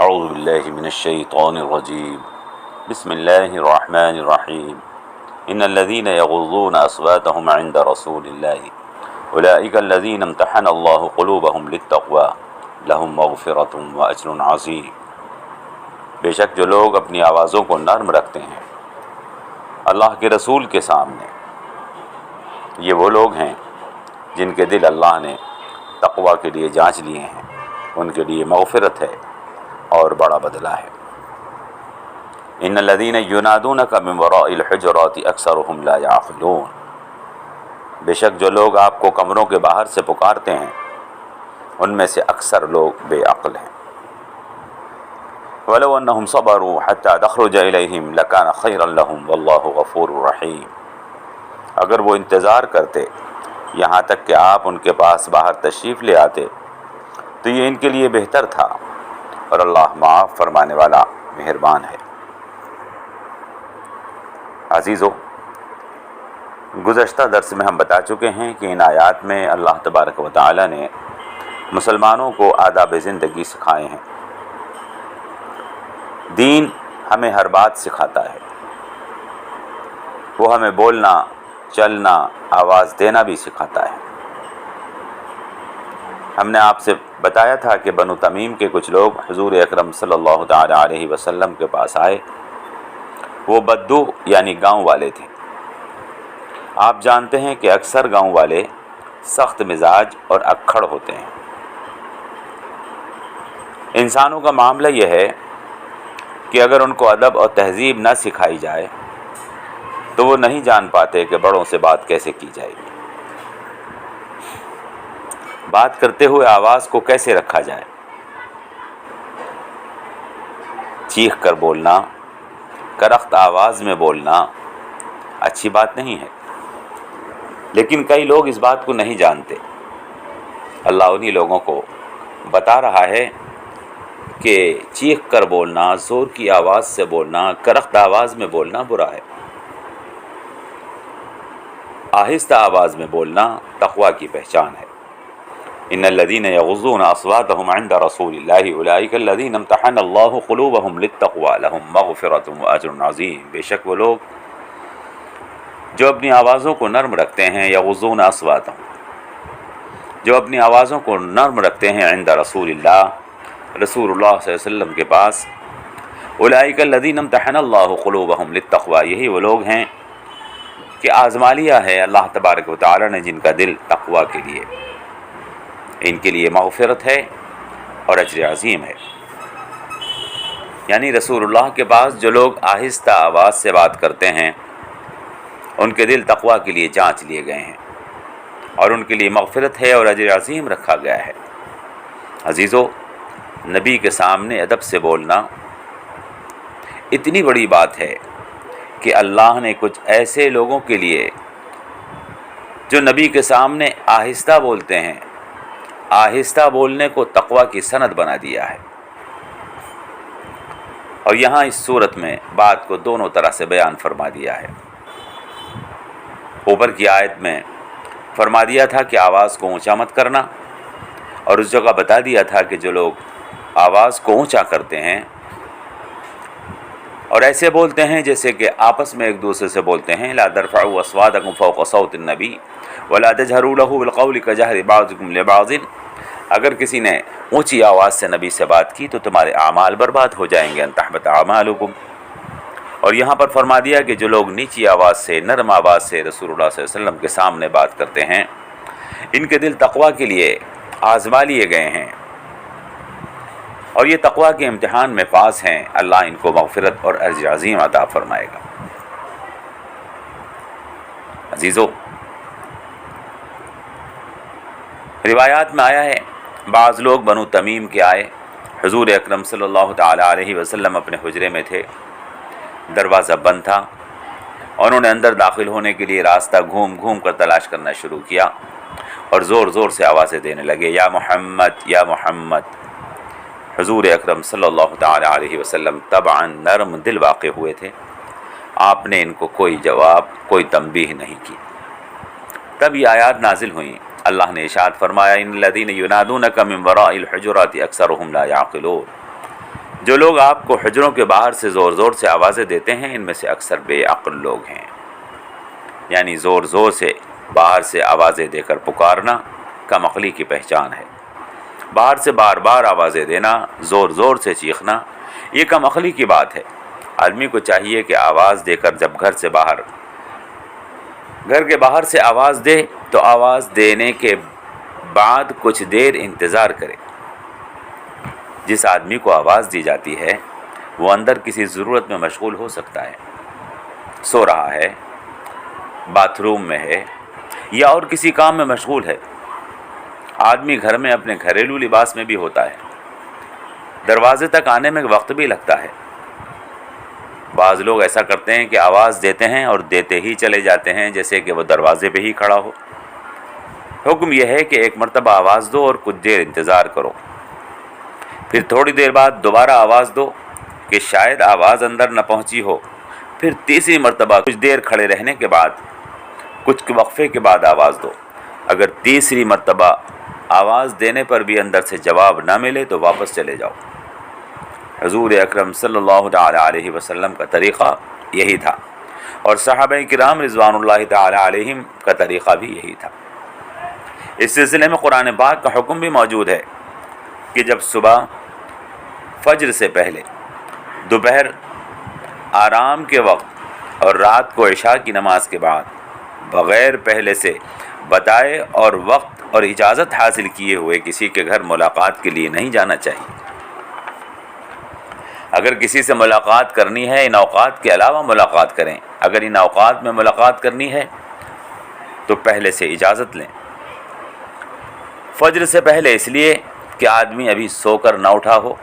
اعوذ باللہ من الشیطان الرجیم بسم اللہ الرحمن الرحیم ان الذین یغضون اصواتهم عند رسول اللہ اولئک الذین امتحن اللہ قلوبهم للتقوی لهم مغفرۃ واجر عظیم۔ بے شک جو لوگ اپنی آوازوں کو نرم رکھتے ہیں اللہ کے رسول کے سامنے، یہ وہ لوگ ہیں جن کے دل اللہ نے تقوی کے لیے جانچ لیے ہیں، ان کے لیے مغفرت ہے اور بڑا بدلہ ہے۔ ان الذین ینادونک من وراء الحجرات اکثرهم لا یعقلون، بے شک جو لوگ آپ کو کمروں کے باہر سے پکارتے ہیں ان میں سے اکثر لوگ بے عقل ہیں۔ ولو انہم صبروا حتی تخرج الیہم لکان خیرا لہم واللہ غفور رحیم، اگر وہ انتظار کرتے یہاں تک کہ آپ ان کے پاس باہر تشریف لے آتے تو یہ ان کے لیے بہتر تھا، اور اللہ معاف فرمانے والا مہربان ہے۔ عزیزو، گزشتہ درس میں ہم بتا چکے ہیں کہ ان آیات میں اللہ تبارک و تعالی نے مسلمانوں کو آداب زندگی سکھائے ہیں۔ دین ہمیں ہر بات سکھاتا ہے، وہ ہمیں بولنا، چلنا، آواز دینا بھی سکھاتا ہے۔ ہم نے آپ سے بتایا تھا کہ بنو تمیم کے کچھ لوگ حضور اکرم صلی اللہ تعالی علیہ وسلم کے پاس آئے، وہ بدو یعنی گاؤں والے تھے۔ آپ جانتے ہیں کہ اکثر گاؤں والے سخت مزاج اور اکھڑ ہوتے ہیں۔ انسانوں کا معاملہ یہ ہے کہ اگر ان کو ادب اور تہذیب نہ سکھائی جائے تو وہ نہیں جان پاتے کہ بڑوں سے بات کیسے کی جائے گی، بات کرتے ہوئے آواز کو کیسے رکھا جائے۔ چیخ کر بولنا، کرخت آواز میں بولنا اچھی بات نہیں ہے، لیکن کئی لوگ اس بات کو نہیں جانتے۔ اللہ انہی لوگوں کو بتا رہا ہے کہ چیخ کر بولنا، زور کی آواز سے بولنا، کرخت آواز میں بولنا برا ہے۔ آہستہ آواز میں بولنا تقوی کی پہچان ہے۔ ان الذین یغضون اصواتهم عند رسول اللہ اولئک الذین امتحن اللہ قلوبهم للتقوی لهم مغفرۃ واجر عظیم، بے شک وہ لوگ جو اپنی آوازوں کو نرم رکھتے ہیں، یغضون اصواتهم، جو اپنی آوازوں کو نرم رکھتے ہیں عند رسول اللہ، رسول اللہ صلی اللہ علیہ وسلم کے پاس، اولئک الذین امتحن اللہ قلوبهم للتقوی، یہی وہ لوگ ہیں کہ آزما لیا ہے اللہ تبارک و تعالی نے جن کا دل تقوی کے لیے، ان کے لیے مغفرت ہے اور اجر عظیم ہے۔ یعنی رسول اللہ کے پاس جو لوگ آہستہ آواز سے بات کرتے ہیں ان کے دل تقوی کے لیے جانچ لیے گئے ہیں، اور ان کے لیے مغفرت ہے اور اجر عظیم رکھا گیا ہے۔ عزیزو، نبی کے سامنے ادب سے بولنا اتنی بڑی بات ہے کہ اللہ نے کچھ ایسے لوگوں کے لیے جو نبی کے سامنے آہستہ بولتے ہیں، آہستہ بولنے کو تقوی کی سند بنا دیا ہے۔ اور یہاں اس صورت میں بات کو دونوں طرح سے بیان فرما دیا ہے۔ اوپر کی آیت میں فرما دیا تھا کہ آواز کو اونچا مت کرنا، اور اس جگہ بتا دیا تھا کہ جو لوگ آواز کو اونچا کرتے ہیں اور ایسے بولتے ہیں جیسے کہ آپس میں ایک دوسرے سے بولتے ہیں، لا ترفعوا اصواتکم فوق صوت النبی ولا تجہروا له بالقول كجہر بعضکم لبعض، اگر کسی نے اونچی آواز سے نبی سے بات کی تو تمہارے اعمال برباد ہو جائیں گے، ان تحبط اعمالکم۔ اور یہاں پر فرما دیا کہ جو لوگ نیچی آواز سے، نرم آواز سے رسول اللہ صلی اللہ علیہ وسلم کے سامنے بات کرتے ہیں ان کے دل تقوی کے لیے آزما لیے گئے ہیں، اور یہ تقوی کے امتحان میں پاس ہیں، اللہ ان کو مغفرت اور اجر عظیم عطا فرمائے گا۔ عزیزو، روایات میں آیا ہے بعض لوگ بنو تمیم کے آئے، حضور اکرم صلی اللہ تعالی علیہ وسلم اپنے حجرے میں تھے، دروازہ بند تھا، اور انہوں نے اندر داخل ہونے کے لیے راستہ گھوم گھوم کر تلاش کرنا شروع کیا، اور زور زور سے آوازیں دینے لگے، یا محمد یا محمد۔ حضور اکرم صلی اللہ تعالی علیہ وسلم طبعا نرم دل واقع ہوئے تھے، آپ نے ان کو کوئی جواب، کوئی تنبیہ نہیں کی۔ تب یہ آیات نازل ہوئیں، اللہ نے ارشاد فرمایا ان الذین ینادونک من وراء الحجرات اکثرهم لا یعقلون، جو لوگ آپ کو حجروں کے باہر سے زور زور سے آوازیں دیتے ہیں ان میں سے اکثر بے عقل لوگ ہیں. یعنی زور زور سے باہر سے آوازیں دے کر پکارنا کم عقلی کی پہچان ہے. باہر سے بار بار آوازیں دینا، زور زور سے چیخنا، یہ کم عقلی کی بات ہے. آدمی کو چاہیے کہ آواز دے کر جب گھر کے باہر سے آواز دے تو آواز دینے کے بعد کچھ دیر انتظار کرے. جس آدمی کو آواز دی جاتی ہے وہ اندر کسی ضرورت میں مشغول ہو سکتا ہے، سو رہا ہے، باتھ روم میں ہے یا اور کسی کام میں مشغول ہے. آدمی گھر میں اپنے گھریلو لباس میں بھی ہوتا ہے، دروازے تک آنے میں وقت بھی لگتا ہے. بعض لوگ ایسا کرتے ہیں کہ آواز دیتے ہیں اور دیتے ہی چلے جاتے ہیں جیسے کہ وہ دروازے پہ ہی کھڑا ہو. حکم یہ ہے کہ ایک مرتبہ آواز دو اور کچھ دیر انتظار کرو، پھر تھوڑی دیر بعد دوبارہ آواز دو کہ شاید آواز اندر نہ پہنچی ہو، پھر تیسری مرتبہ کچھ دیر کھڑے رہنے کے بعد کچھ وقفے کے بعد آواز دو. اگر تیسری مرتبہ آواز دینے پر بھی اندر سے جواب نہ ملے تو واپس چلے جاؤ. حضور اکرم صلی اللہ تعالی علیہ وسلم کا طریقہ یہی تھا اور صحابہ کرام رضوان اللہ تعالی علیہم کا طریقہ بھی یہی تھا. اس سلسلے میں قرآن پاک کا حکم بھی موجود ہے کہ جب صبح فجر سے پہلے، دوپہر آرام کے وقت اور رات کو عشاء کی نماز کے بعد بغیر پہلے سے بتائے اور وقت اور اجازت حاصل کیے ہوئے کسی کے گھر ملاقات کے لیے نہیں جانا چاہیے. اگر کسی سے ملاقات کرنی ہے ان اوقات کے علاوہ ملاقات کریں. اگر ان اوقات میں ملاقات کرنی ہے تو پہلے سے اجازت لیں. فجر سے پہلے اس لیے کہ آدمی ابھی سو کر نہ اٹھا ہو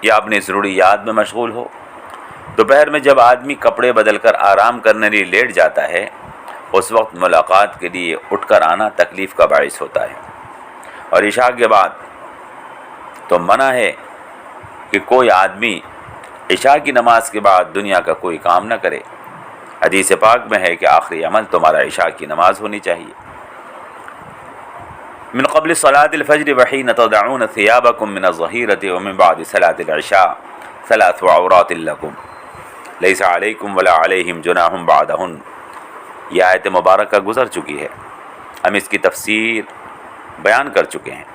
یا اپنی ضروریات میں مشغول ہو. دوپہر میں جب آدمی کپڑے بدل کر آرام کرنے لیے لیٹ جاتا ہے اس وقت ملاقات کے لیے اٹھ کر آنا تکلیف کا باعث ہوتا ہے. اور عشاء کے بعد تو منع ہے کہ کوئی آدمی عشاء کی نماز کے بعد دنیا کا کوئی کام نہ کرے. حدیث پاک میں ہے کہ آخری عمل تمہارا عشاء کی نماز ہونی چاہیے. من قبل صلاة الفجر وحين تضعون ثيابكم من الظهيرة ومن بعد صلاة العشاء ثلاث عورات لكم ليس عليكم ولا عليهم جناح بعدهن. یہ آیت مبارکہ گزر چکی ہے، ہم اس کی تفسیر بیان کر چکے ہیں.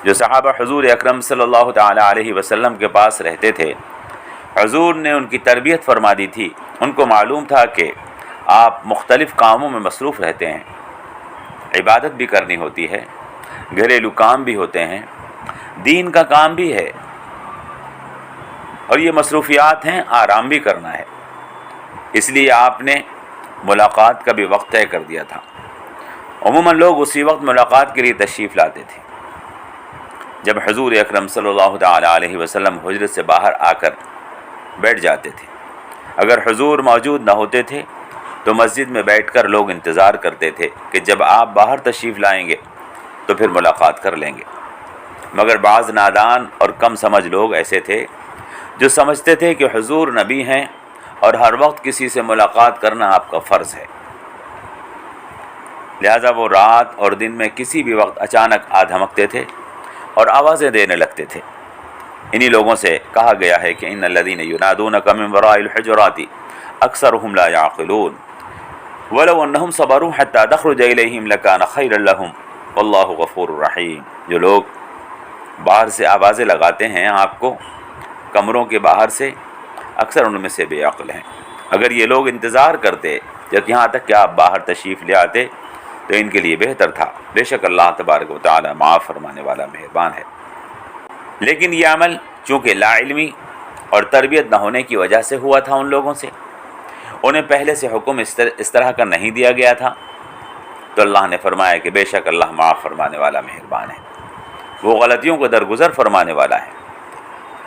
جو صحابہ حضور اکرم صلی اللہ تعالی علیہ وسلم کے پاس رہتے تھے، حضور نے ان کی تربیت فرما دی تھی. ان کو معلوم تھا کہ آپ مختلف کاموں میں مصروف رہتے ہیں، عبادت بھی کرنی ہوتی ہے، گھریلو کام بھی ہوتے ہیں، دین کا کام بھی ہے، اور یہ مصروفیات ہیں، آرام بھی کرنا ہے. اس لیے آپ نے ملاقات کا بھی وقت طے کر دیا تھا. عموماً لوگ اسی وقت ملاقات کے لیے تشریف لاتے تھے. جب حضور اکرم صلی اللہ تعالی علیہ وسلم حجرت سے باہر آ کر بیٹھ جاتے تھے، اگر حضور موجود نہ ہوتے تھے تو مسجد میں بیٹھ کر لوگ انتظار کرتے تھے کہ جب آپ باہر تشریف لائیں گے تو پھر ملاقات کر لیں گے. مگر بعض نادان اور کم سمجھ لوگ ایسے تھے جو سمجھتے تھے کہ حضور نبی ہیں اور ہر وقت کسی سے ملاقات کرنا آپ کا فرض ہے، لہذا وہ رات اور دن میں کسی بھی وقت اچانک آ دھمکتے تھے اور آوازیں دینے لگتے تھے. انہی لوگوں سے کہا گیا ہے کہ ان الذین ینادونک من وراء الحجرات اکثرهم لا یعقلون ولو انہم صبروا حتی تخرج الیہم لکان خیرا لہم واللہ غفور رحیم. جو لوگ باہر سے آوازیں لگاتے ہیں آپ کو کمروں کے باہر سے، اکثر ان میں سے بے عقل ہیں. اگر یہ لوگ انتظار کرتے جب یہاں تک کہ آپ باہر تشریف لے آتے تو ان کے لیے بہتر تھا. بے شک اللہ تبارک و تعالی معاف فرمانے والا مہربان ہے. لیکن یہ عمل چونکہ لا علمی اور تربیت نہ ہونے کی وجہ سے ہوا تھا، ان لوگوں سے انہیں پہلے سے حکم اس طرح کا نہیں دیا گیا تھا، تو اللہ نے فرمایا کہ بے شک اللہ معاف فرمانے والا مہربان ہے، وہ غلطیوں کو درگزر فرمانے والا ہے.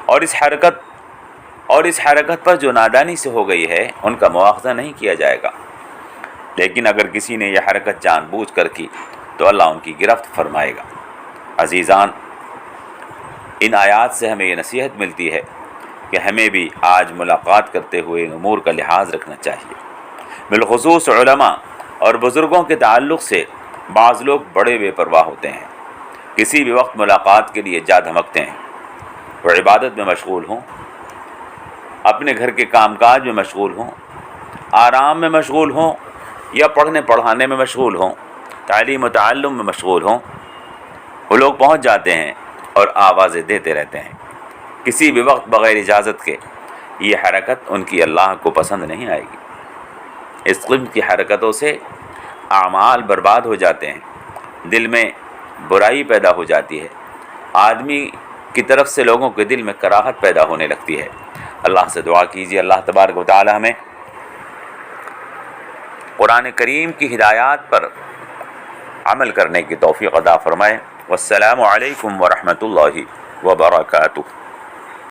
اور اس حرکت پر جو نادانی سے ہو گئی ہے ان کا مواخذہ نہیں کیا جائے گا. لیکن اگر کسی نے یہ حرکت جان بوجھ کر کی تو اللہ ان کی گرفت فرمائے گا. عزیزان، ان آیات سے ہمیں یہ نصیحت ملتی ہے کہ ہمیں بھی آج ملاقات کرتے ہوئے ان امور کا لحاظ رکھنا چاہیے. بالخصوص علماء اور بزرگوں کے تعلق سے بعض لوگ بڑے بے پرواہ ہوتے ہیں، کسی بھی وقت ملاقات کے لیے جا دھمکتے ہیں. وہ عبادت میں مشغول ہوں، اپنے گھر کے کام کاج میں مشغول ہوں، آرام میں مشغول ہوں، یا پڑھنے پڑھانے میں مشغول ہوں، تعلیم و تعلم میں مشغول ہوں، وہ لوگ پہنچ جاتے ہیں اور آوازیں دیتے رہتے ہیں کسی بھی وقت بغیر اجازت کے۔ یہ حرکت ان کی اللہ کو پسند نہیں آئے گی۔ اس قسم کی حرکتوں سے اعمال برباد ہو جاتے ہیں، دل میں برائی پیدا ہو جاتی ہے، آدمی کی طرف سے لوگوں کے دل میں کراہت پیدا ہونے لگتی ہے۔ اللہ سے دعا کیجیے اللہ تبارک و تعالی ہمیں قرآن کریم کی ہدایات پر عمل کرنے کی توفیق عطا فرمائے۔ والسلام علیکم ورحمۃ اللہ وبرکاتہ۔